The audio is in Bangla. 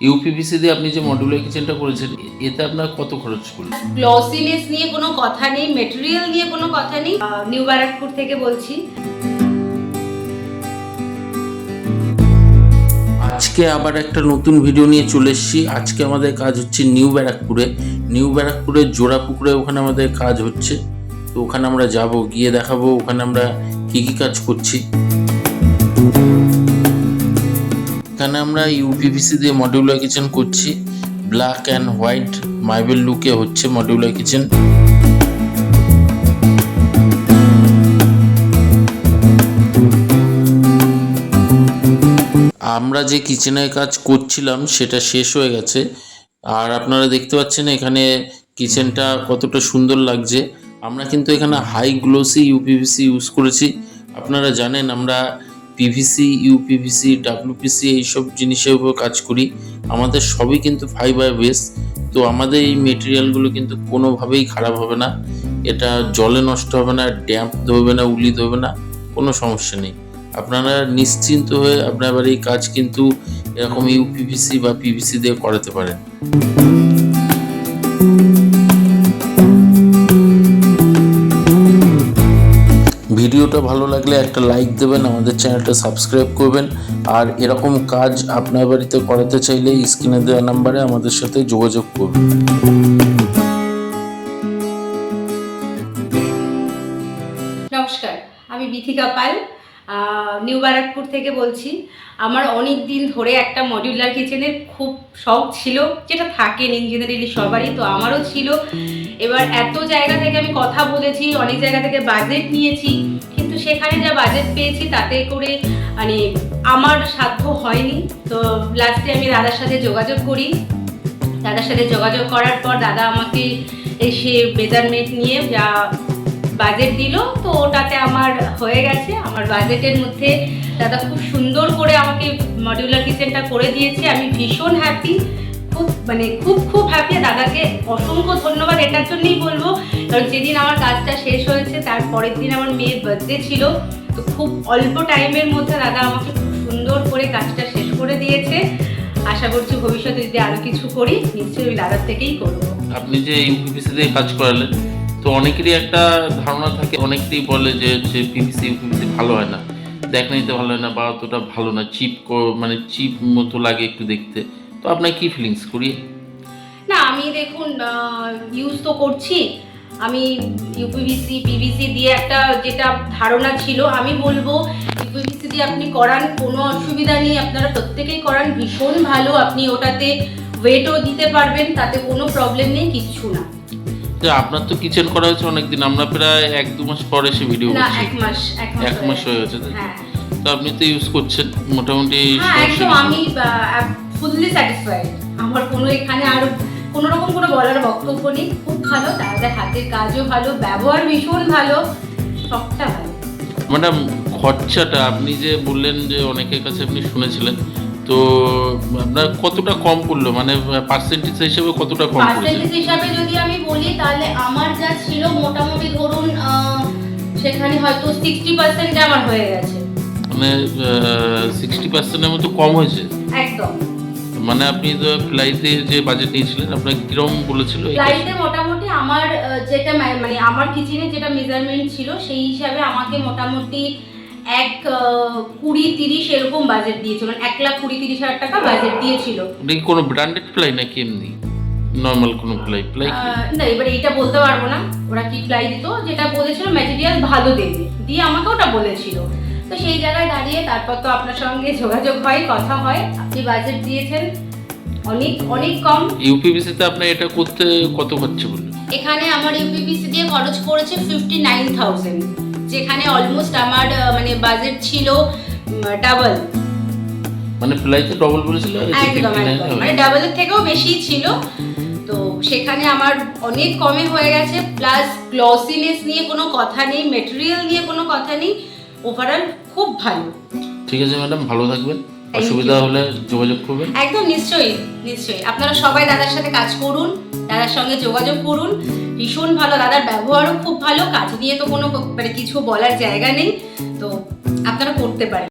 ইউপিভিসি দিয়ে আপনি যে মডিউলার কিচেনটা করেছেন এতে আপনার কত খরচ পড়লো? গ্লসিনেস নিয়ে কোনো কথা নেই, মেটেরিয়াল নিয়ে কোনো কথা নেই। নিউ ব্যারাকপুর থেকে বলছি। আজকে আবার একটা নতুন ভিডিও নিয়ে চলে এসেছি। আজকে আমাদের কাজ হচ্ছে নিউ ব্যারাকপুরের জোড়াপুকুরে, ওখানে আমাদের কাজ হচ্ছে। তো ওখানে আমরা যাব, গিয়ে দেখাবো ওখানে আমরা কি কি কাজ করছি। এখানে আমরা ইউপিভিসি দিয়ে মডিউলার কিচেন করছি। ব্ল্যাক অ্যান্ড হোয়াইট মার্বেল লুকে হচ্ছে মডিউলার কিচেন। আমরা যে কিচেনের কাজ করছিলাম সেটা শেষ হয়ে গেছে, আর আপনারা দেখতে পাচ্ছেন এখানে কিচেনটা কতটা সুন্দর লাগছে। আমরা কিন্তু এখানে হাই গ্লোসি ইউপিভিসি ইউজ করেছি। আপনারা জানেন আমরা পিভিসি, ইউপিভিসি, ডাব্লিউপিসি এইসব জিনিসের উপর কাজ করি। আমাদের সবই কিন্তু ফাইবার বেস। তো আমাদের এই মেটেরিয়ালগুলো কিন্তু কোনোভাবেই খারাপ হবে না, এটা জলে নষ্ট হবে না, ড্যাম্প ধরবে না, উলি ধরবে না, কোনো সমস্যা নেই। আপনারা নিশ্চিন্ত হয়ে আপনার এই কাজ কিন্তু এরকম ইউপিভিসি বা পিভিসি দিয়ে করাতে পারেন। ভিডিওটা ভালো লাগলে একটা লাইক দেবেন, আমাদের চ্যানেলটা সাবস্ক্রাইব করবেন, আর এরকম কাজ আপনার বাড়িতে করাতে চাইলে স্ক্রিনে দেওয়া নাম্বারে আমাদের সাথে যোগাযোগ করুন। নমস্কার, আমি বিথিকা পাল, নিউ ব্যারাকপুর থেকে বলছি। আমার অনেক দিন ধরে একটা মডিউলার কিচেনের খুব শখ ছিল, যেটা থাকেন ইঞ্জিনিয়ারিং সবারই, তো আমারও ছিল। এবার এত জায়গা থেকে আমি কথা বলেছি, অনেক জায়গা থেকে বাজেট নিয়েছি, কিন্তু সেখানে যা বাজেট পেয়েছি তাতে করে মানে আমার সাধ্য হয়নি। তো লাস্টে আমি দাদার সাথে যোগাযোগ করি। দাদার সাথে যোগাযোগ করার পর দাদা আমাকে এসে মেজারমেন্ট নিয়ে যা বাজেট দিল, তো ওটাতে আমার হয়ে গেছে। আমার বাজেটের মধ্যে দাদা খুব সুন্দর করে আমাকে মডিউলার কিচেনটা করে দিয়েছে। আমি ভীষণ হ্যাপি, খুব হ্যাপি। দাদাকে অসংখ্য ধন্যবাদ এটার জন্যই বলবো, কারণ যেদিন আমার কাজটা শেষ হয়েছে তার পরের দিন আমার মেয়ের বার্থডে ছিল। তো খুব অল্প টাইমের মধ্যে দাদা আমাকে খুব সুন্দর করে কাজটা শেষ করে দিয়েছে। আশা করছি ভবিষ্যতে যদি আরও কিছু করি নিশ্চয়ই ওই দাদার থেকেই করবো। আপনি যে ইউপিভিসি দিয়ে কাজ করালেন, তো অনেকেরই একটা ধারণা থাকে, অনেকেই বলে যে পিভিসি ইউপিভিসি ভালো হয় না, দেখতে নিতে ভালো হয় না, বা অতটা ভালো না, চিপ মতো লাগে একটু দেখতে। তো আপনার কি ফিলিংস করি? না, আমি দেখুন ইউজ তো করছি। আমি ইউপিভিসি পিভিসি দিয়ে একটা যেটা ধারণা ছিল, আমি বলবো ইউপিভিসি দিয়ে আপনি করান, কোনো অসুবিধা নেই। আপনারা প্রত্যেকেই করান, ভীষণ ভালো। আপনি ওটাতে ওয়েটও দিতে পারবেন, তাতে কোনো প্রবলেম নেই, কিচ্ছু না। আপনার তো কিচেন করা হয়েছে অনেকদিন, আমরা প্রায় 1-2 মাস পরে এসে ভিডিও করছি। না, এক মাস হয়ে গেছে। হ্যাঁ। তো আপনি তো ইউজ করছেন মোটামুটি? একদম, আমি ফুললি স্যাটিসফাইড। আমার কোনো এখানে আর কোনো রকম কোনো বলার বক্তব্য নেই। খুব ভালো, তাদের হাতের কাজও ভালো, ব্যবহার ভীষণ ভালো, সবটা ভালো। ম্যাডাম, খরচাটা আপনি যে বললেন যে অনেকের কাছে আপনি শুনেছিলেন, তো আপনার কতটা কম পড়লো, মানে পার্সেন্টেজ হিসেবে কতটা কম পড়েছে? পার্সেন্টেজ হিসাবে যদি আমি বলি তাহলে আমার যা ছিল মোটামুটি ধরুন সেখানে হয়তো 60% আমার হয়ে গেছে। মানে 60%-এর মতো কম হয়েছে একদম। মানে আপনি তো প্লাইতে যে বাজেট নিয়েছিলেন আপনার কিরকম বলেছিল? প্লাইতে মোটামুটি আমার যেটা মানে আমার কিচেনে যেটা মেজারমেন্ট ছিল সেই হিসাবে আমাকে মোটামুটি 1,20-30 এরকম বাজেট দিয়েছিল, মানে 1,20,30,000 টাকা বাজেট দিয়েছিল। এটা কি কোনো ব্র্যান্ডেড প্লাই নাকি এমনি নর্মাল কোনো প্লাই? না, এবার এইটা বলতে পারবো না ওরা কি প্লাই দিত। যেটা বলেছিল ম্যাটেরিয়াল ভালো দেবে দিয়ে আমাকে ওটা বলেছিল। তো সেই জায়গায় দাঁড়িয়ে তারপর তো আপনার সঙ্গে যোগাযোগ হয়, কথা হয়। আপনি বাজেট দিয়েছেন অনেক অনেক কম। ইউপিভিসি তে আপনি এটা করতে কত খরচা পড়লো? এখানে আমার ইউপিভিসি দিয়ে খরচ পড়েছে 59,000, যেখানে অলমোস্ট আমার মানে বাজেট ছিল ডাবল। মানে প্লাইতে ডবল বলেছিল? একদম, মানে ডাবলের থেকেও বেশি ছিল। তো সেখানে আমার অনেক কমে হয়ে গেছে। প্লাস গ্লসিনেস নিয়ে কোনো কথা নেই, মেটেরিয়াল নিয়ে কোনো কথা নেই, ওভারঅল খুব ভালো। ঠিক আছে ম্যাডাম, ভালো থাকবেন, অসুবিধা হলে যোগাযোগ করবেন। একদম, নিশ্চয়ই। আপনারা সবাই দাদার সাথে কাজ করুন, দাদার সঙ্গে যোগাযোগ করুন, ভীষণ ভালো। দাদার ব্যবহারও খুব ভালো, কাজ নিয়ে তো কোনো মানে কিছু বলার জায়গা নেই। তো আপনারা করতে পারেন।